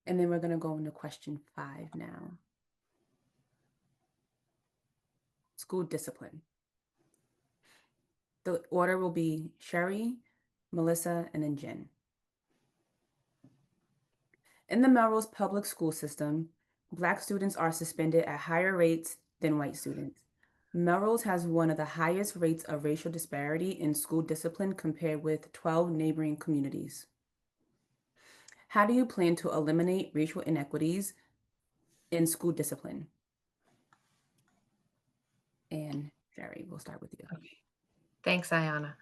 And then we're going to go into question 5 now. School discipline. The order will be Sherry, Melissa, and then Jen. In the Melrose public school system, Black students are suspended at higher rates than white students. Melrose has one of the highest rates of racial disparity in school discipline compared with 12 neighboring communities. How do you plan to eliminate racial inequities in school discipline? And Sherry, we'll start with you. Okay. Thanks, Ayana.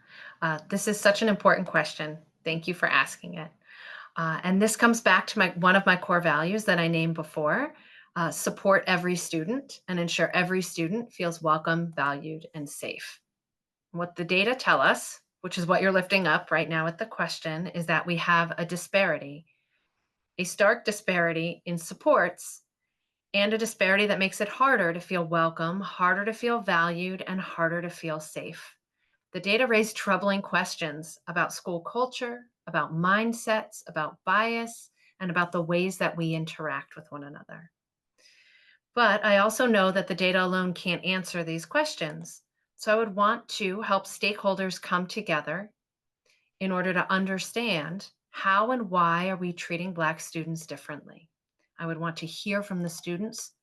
This is such an important question. Thank you for asking it. And this comes back to one of my core values that I named before, support every student and ensure every student feels welcome, valued, and safe. What the data tell us, which is what you're lifting up right now with the question, is that we have a stark disparity in supports, and a disparity that makes it harder to feel welcome, harder to feel valued, and harder to feel safe. The data raised troubling questions about school culture, about mindsets, about bias, and about the ways that we interact with one another. But I also know that the data alone can't answer these questions. So I would want to help stakeholders come together in order to understand how and why are we treating Black students differently. I would want to hear from the students,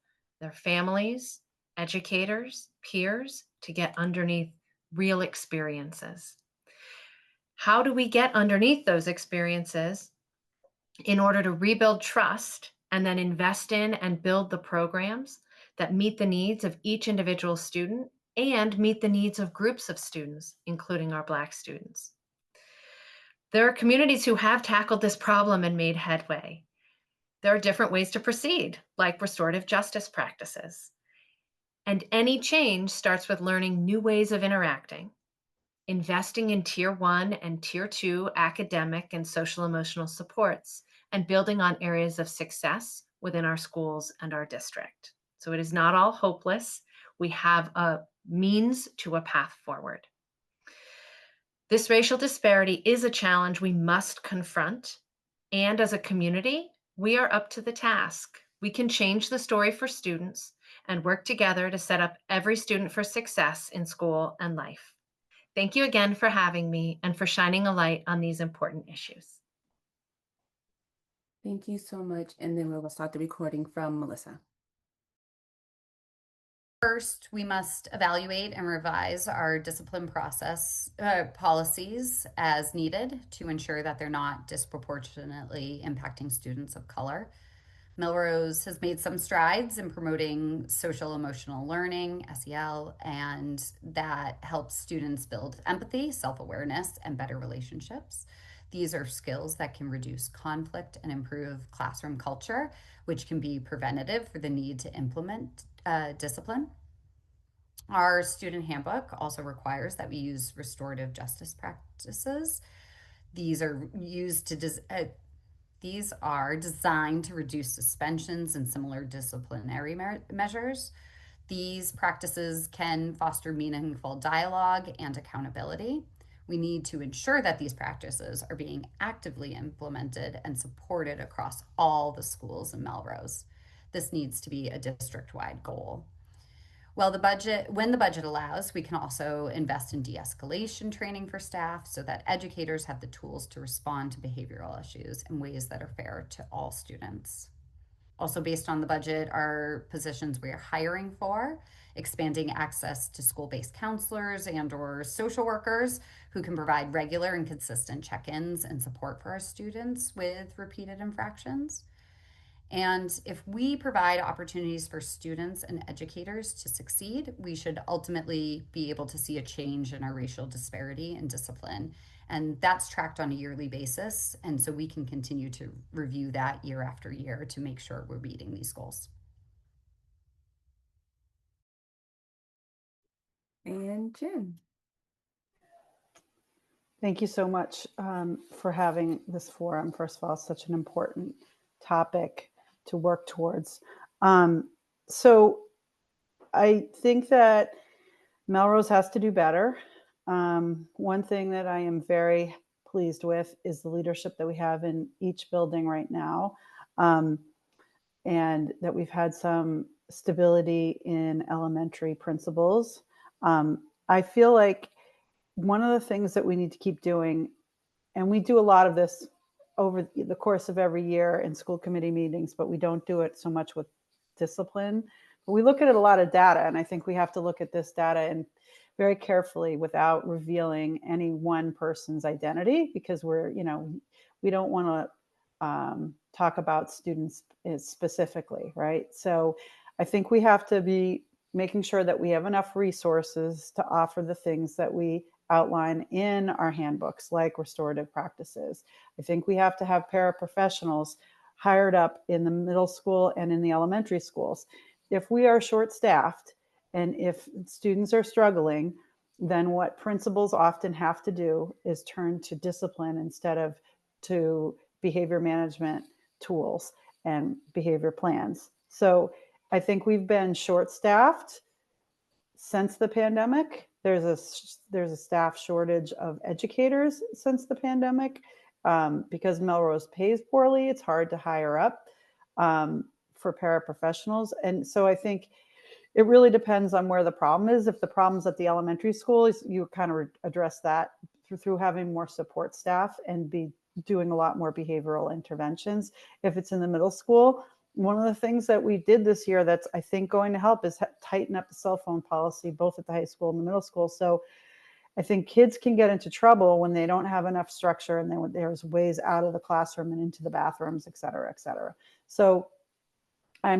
their families, educators, peers, to get underneath real experiences. How do we get underneath those experiences in order to rebuild trust and then invest in and build the programs that meet the needs of each individual student and meet the needs of groups of students, including our Black students? There are communities who have tackled this problem and made headway. There are different ways to proceed, like restorative justice practices. And any change starts with learning new ways of interacting, investing in tier 1 and tier 2 academic and social emotional supports, and building on areas of success within our schools and our district. So it is not all hopeless. We have a means to a path forward. This racial disparity is a challenge we must confront. And as a community, we are up to the task. We can change the story for students and work together to set up every student for success in school and life. Thank you again for having me and for shining a light on these important issues. Thank you so much. And then we'll start the recording from Melissa. First, we must evaluate and revise our discipline process policies as needed to ensure that they're not disproportionately impacting students of color. Melrose has made some strides in promoting social emotional learning, SEL, and that helps students build empathy, self awareness, and better relationships. These are skills that can reduce conflict and improve classroom culture, which can be preventative for the need to implement discipline. Our student handbook also requires that we use restorative justice practices. These are used to these are designed to reduce suspensions and similar disciplinary measures. These practices can foster meaningful dialogue and accountability. We need to ensure that these practices are being actively implemented and supported across all the schools in Melrose. This needs to be a district-wide goal. Well, when the budget allows, we can also invest in de-escalation training for staff so that educators have the tools to respond to behavioral issues in ways that are fair to all students. Also, based on the budget, are positions we are hiring for, expanding access to school-based counselors and or social workers who can provide regular and consistent check-ins and support for our students with repeated infractions. And if we provide opportunities for students and educators to succeed, we should ultimately be able to see a change in our racial disparity and discipline. And that's tracked on a yearly basis. And so we can continue to review that year after year to make sure we're meeting these goals. And Jen. Thank you so much for having this forum. First of all, it's such an important topic to work towards. So I think that Melrose has to do better. One thing that I am very pleased with is the leadership that we have in each building right now. and that we've had some stability in elementary principals. I feel like one of the things that we need to keep doing, and we do a lot of this over the course of every year in school committee meetings, but we don't do it so much with discipline. But we look at a lot of data, and I think we have to look at this data and very carefully without revealing any one person's identity, because we don't want to talk about students specifically, right? So I think we have to be making sure that we have enough resources to offer the things that we outline in our handbooks, like restorative practices. I think we have to have paraprofessionals hired up in the middle school and in the elementary schools. If we are short-staffed and if students are struggling, then what principals often have to do is turn to discipline instead of to behavior management tools and behavior plans. So I think we've been short-staffed since the pandemic. There's a staff shortage of educators since the pandemic. Because Melrose pays poorly, it's hard to hire up for paraprofessionals. And so I think it really depends on where the problem is. If the problem's at the elementary school, you kind of address that through having more support staff and be doing a lot more behavioral interventions. If it's in the middle school, one of the things that we did this year that's, I think, going to help is tighten up the cell phone policy, both at the high school and the middle school. So I think kids can get into trouble when they don't have enough structure and then there's ways out of the classroom and into the bathrooms, et cetera, et cetera. So I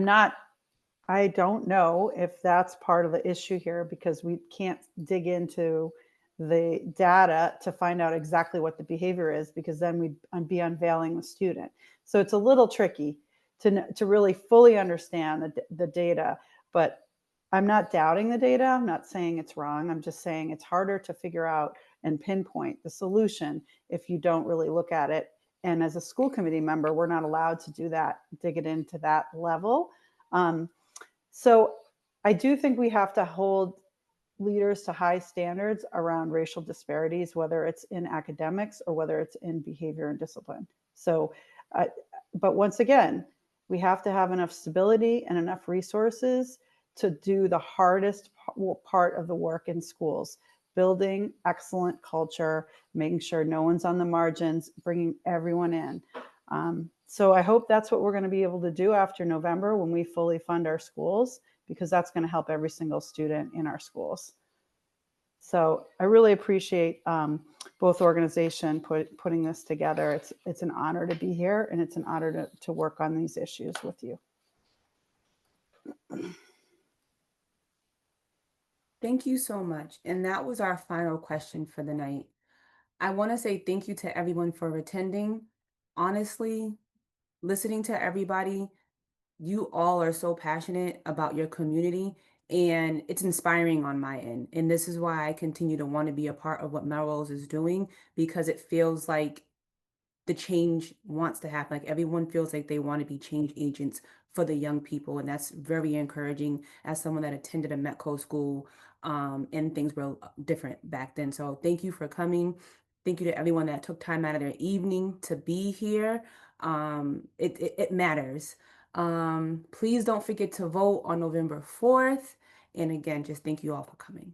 don't know if that's part of the issue here, because we can't dig into the data to find out exactly what the behavior is, because then we'd be unveiling the student. So it's a little tricky to really fully understand the data, but I'm not doubting the data. I'm not saying it's wrong. I'm just saying it's harder to figure out and pinpoint the solution if you don't really look at it. And as a school committee member, we're not allowed to do that, dig it into that level. So I do think we have to hold leaders to high standards around racial disparities, whether it's in academics or whether it's in behavior and discipline. So, but once again, we have to have enough stability and enough resources to do the hardest part of the work in schools, building excellent culture, making sure no one's on the margins, bringing everyone in. So I hope that's what we're going to be able to do after November when we fully fund our schools, because that's going to help every single student in our schools. So I really appreciate both organizations putting this together. It's an honor to be here, and it's an honor to work on these issues with you. Thank you so much. And that was our final question for the night. I want to say thank you to everyone for attending. Honestly, listening to everybody, you all are so passionate about your community, and it's inspiring on my end. And this is why I continue to want to be a part of what Melrose is doing, because it feels like the change wants to happen. Like everyone feels like they want to be change agents for the young people. And that's very encouraging as someone that attended a Metco school, and things were different back then. So thank you for coming. Thank you to everyone that took time out of their evening to be here. It matters. Please don't forget to vote on November 4th. And again, just thank you all for coming.